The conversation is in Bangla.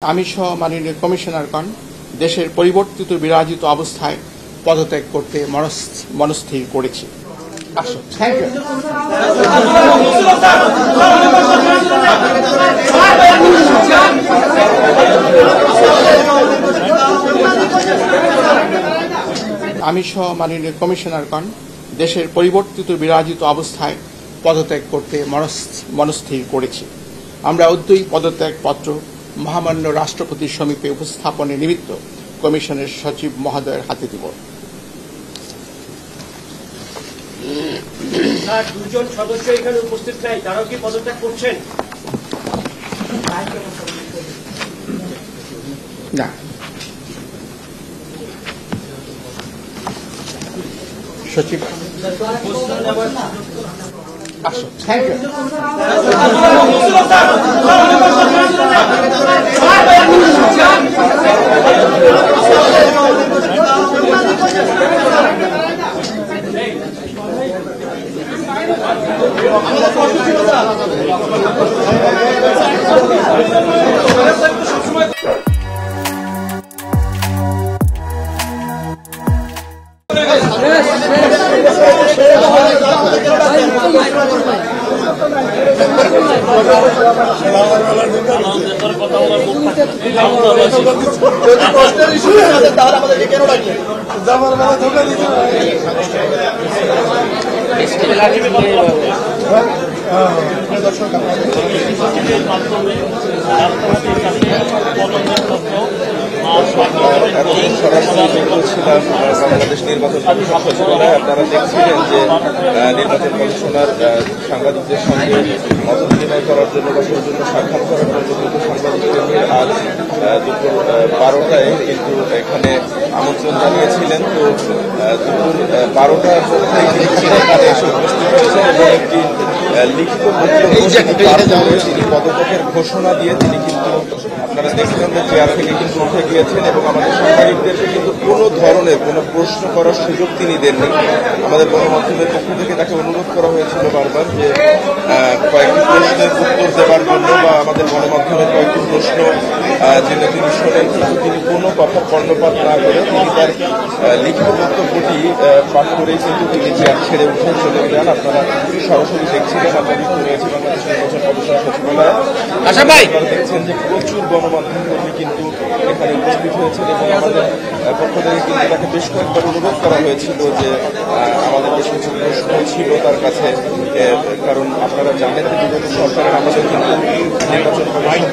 আমি সহ মাননীয় কমিশনারগণ দেশের পরিবর্তিত বিরাজিত অবস্থায় পদত্যাগ করতে মনস্থির করেছি। আমি সহ মাননীয় কমিশনারগণ দেশের পরিবর্তিত বিরাজিত অবস্থায় পদত্যাগ করতে মনস্থির করেছি। আমরা অদ্যই পদত্যাগ পত্র মহামান্য রাষ্ট্রপতির সমীপে উপস্থাপনের নিমিত্ত কমিশনের সচিব মহোদয়ের হাতে দিব। দুজন সদস্য এখানে উপস্থিত নাই, তারাও কি পদত্যাগ করছেন? না, সচিব আসুন। Thank you. বাংলাদেশ নির্বাচন কমিশন সচিবালয়ে আপনারা দেখছিলেন যে নির্বাচন কমিশনার সাংবাদিকদের সঙ্গে মত বিনিময় করার জন্য বা সৌজন্য সাক্ষাৎ করার জন্য কিন্তু সাংবাদিকদের নিয়ে আজ দুপুর 12টায় কিন্তু এখানে আমন্ত্রণ জানিয়েছিলেন। তো দুপুর 12টার মধ্যেই তিনি এখানে এসে উপস্থিত হয়েছেন এবং একটি লিখিত তিনি পদত্যাগের ঘোষণা দিয়ে তিনি কিন্তু আপনারা দেখছিলেন যে চেয়ার থেকে কিন্তু উঠে গিয়েছেন এবং আমাদের সাংবাদিকদেরকে কিন্তু কোনো ধরনের কোনো প্রশ্ন করার সুযোগ তিনি দেননি। আমাদের গণমাধ্যমের পক্ষ থেকে তাকে অনুরোধ করা হয়েছিল বারবার যে কয়েকটি প্রশ্নের উত্তর দেওয়ার জন্য বা আমাদের গণমাধ্যমের কয়েকটি প্রশ্ন যেটা তিনি শোনেন, কিন্তু তিনি কোনো কথা কর্ণপাত না করে তিনি তার লিখিত বক্তব্যটি পাঠ করেই কিন্তু তিনি চেয়ার ছেড়ে উঠে চলে যান। আপনারা সরাসরি দেখছিলেন, আমরা যুক্ত রয়েছি বাংলাদেশ নির্বাচন কমিশন সচিবালয়ে। আপনারা দেখছেন যে প্রচুর গণমাধ্যম কর্মী কিন্তু এখানে উপস্থিত হয়েছেন এবং আমাদের পক্ষ থেকে কিন্তু তাকে বেশ কয়েকবার অনুরোধ করা হয়েছিল যে আমাদের বেশ কিছু প্রশ্ন ছিল তার কাছে, কারণ আপনারা জানেন যে বিগত সরকারের আমাদের কিন্তু নির্বাচন কমিশন